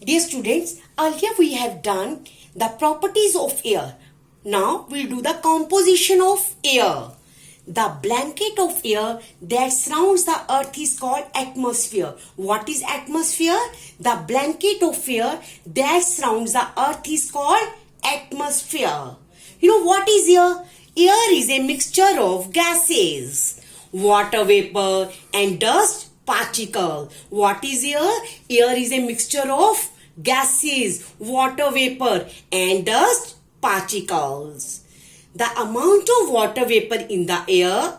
Dear students, earlier we have done the properties of air. Now we'll do the composition of air. The blanket of air that surrounds the earth is called atmosphere. What is atmosphere? The blanket of air that surrounds the earth is called atmosphere. You know what is air? Air is a mixture of gases, water vapor and dust particle. What is air? Air is a mixture of gases, water vapor and dust particles. The amount of water vapor in the air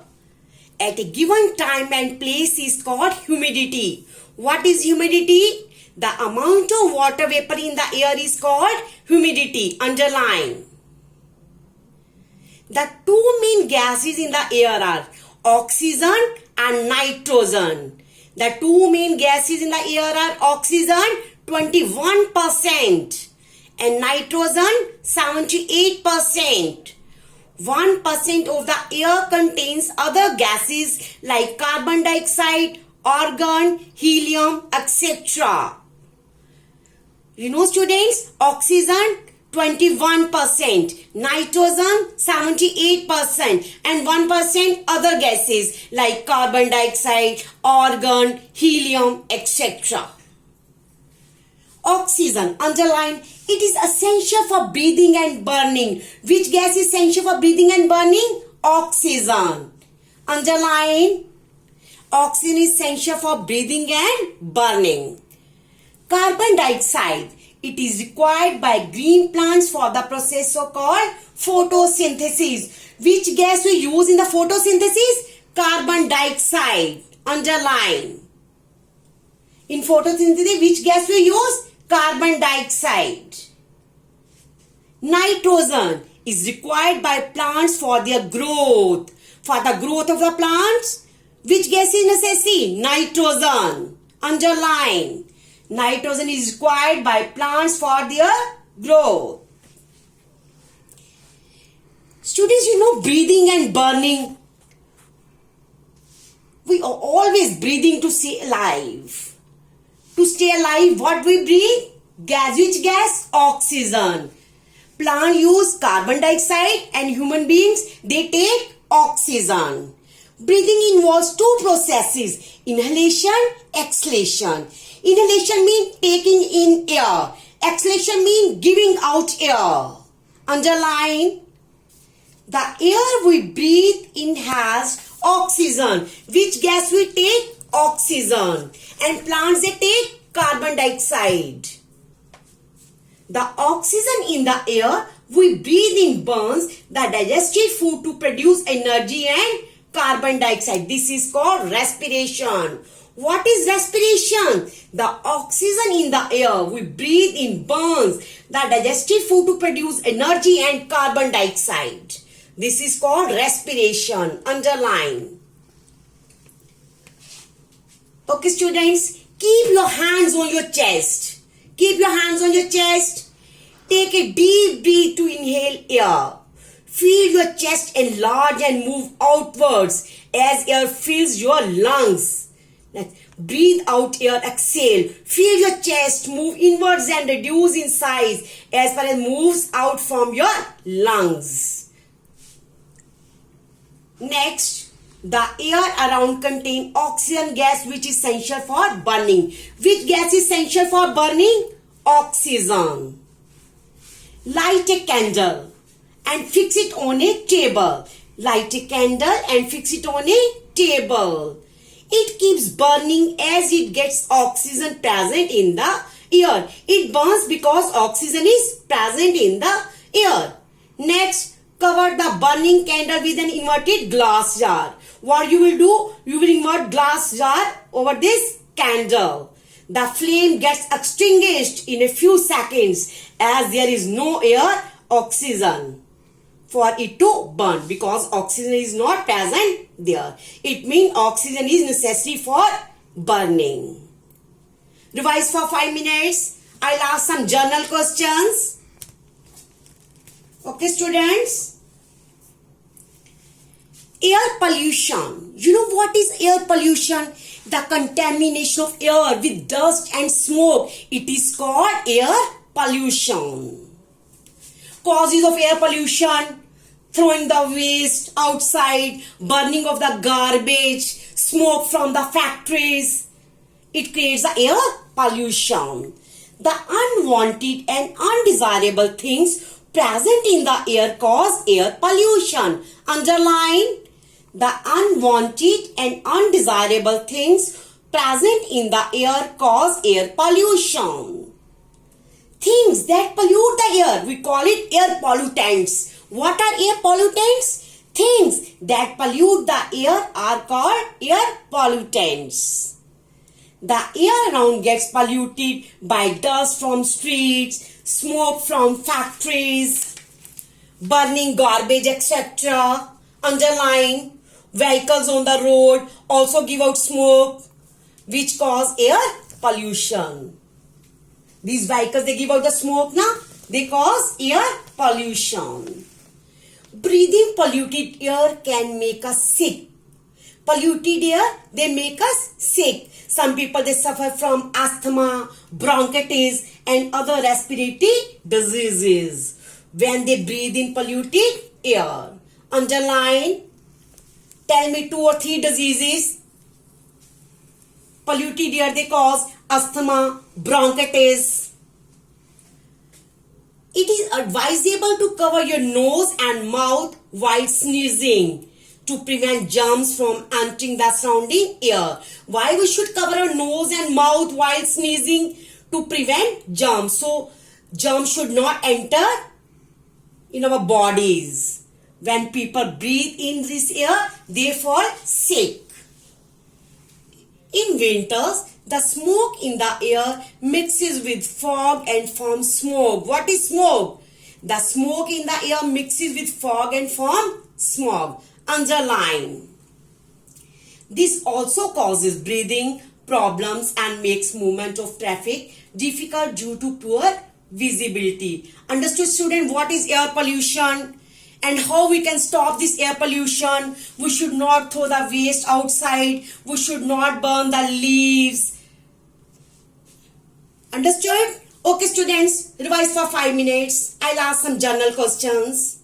at a given time and place is called humidity. What is humidity? The amount of water vapor in the air is called humidity. Underline. The two main gases in the air are oxygen and nitrogen. The two main gases in the air are oxygen 21% and nitrogen 78%. 1% of the air contains other gases like carbon dioxide, argon, helium, etc. You know students, oxygen 21%, nitrogen 78% and 1% other gases like carbon dioxide, argon, helium, etc. Oxygen, underline, it is essential for breathing and burning. Which gas is essential for breathing and burning? Oxygen. Underline, oxygen is essential for breathing and burning. Carbon dioxide, it is required by green plants for the process so called photosynthesis. Which gas we use in the photosynthesis? Carbon dioxide. Underline. In photosynthesis, which gas we use? Carbon dioxide. Nitrogen is required by plants for their growth. For the growth of the plants, which gas is necessary? Nitrogen. Underline. Nitrogen is required by plants for their growth. Students, you know breathing and burning. We are always breathing to stay alive. To stay alive, what we breathe? Gas. Which gas? Oxygen. Plant use carbon dioxide and human beings, they take oxygen. Breathing involves two processes, inhalation, exhalation. Inhalation means taking in air. Exhalation means giving out air. Underline. The air we breathe in has oxygen. Which gas we take? Oxygen. And plants they take carbon dioxide. The oxygen in the air we breathe in burns the digested food to produce energy and carbon dioxide. This is called respiration. What is respiration? The oxygen in the air we breathe in burns the digested food to produce energy and carbon dioxide. This is called respiration. Underline. Okay students, keep your hands on your chest. Keep your hands on your chest. Take a deep breath to inhale air. Feel your chest enlarge and move outwards as air fills your lungs. Next, breathe out air, exhale. Feel your chest move inwards and reduce in size as far as moves out from your lungs. Next, the air around contains oxygen gas which is essential for burning. Which gas is essential for burning? Oxygen. Light a candle and fix it on a table. Light a candle and fix it on a table. It keeps burning as it gets oxygen present in the air. It burns because oxygen is present in the air. Next, cover the burning candle with an inverted glass jar. What you will do? You will invert glass jar over this candle. The flame gets extinguished in a few seconds as there is no air, oxygen for it to burn because oxygen is not present there. It means oxygen is necessary for burning. Revise for 5 minutes. I'll ask some journal questions. Okay students. Air pollution. You know what is air pollution? The contamination of air with dust and smoke, it is called air pollution. Causes of air pollution: throwing the waste outside, burning of the garbage, smoke from the factories. It creates the air pollution. The unwanted and undesirable things present in the air cause air pollution. Underline: the unwanted and undesirable things present in the air cause air pollution. Things that pollute the air, we call it air pollutants. What are air pollutants? Things that pollute the air are called air pollutants. The air around gets polluted by dust from streets, smoke from factories, burning garbage, etc. Underline: vehicles on the road also give out smoke, which cause air pollution. These vehicles, they give out the smoke, na? They cause air pollution. Breathing polluted air can make us sick. Polluted air, they make us sick. Some people, they suffer from asthma, bronchitis and other respiratory diseases when they breathe in polluted air. Underline: tell me 2 or 3 diseases. Polluted air, they cause asthma, bronchitis. It is advisable to cover your nose and mouth while sneezing to prevent germs from entering the surrounding air. Why we should cover our nose and mouth while sneezing? To prevent germs. So germs should not enter in our bodies. When people breathe in this air, they fall sick. In winters, the smoke in the air mixes with fog and forms smoke. What is smoke? The smoke in the air mixes with fog and forms smog. Underline: this also causes breathing problems and makes movement of traffic difficult due to poor visibility. Understood, student, what is air pollution and how we can stop this air pollution? We should not throw the waste outside. We should not burn the leaves. Understood? Okay, students, revise for 5 minutes. I'll ask some journal questions.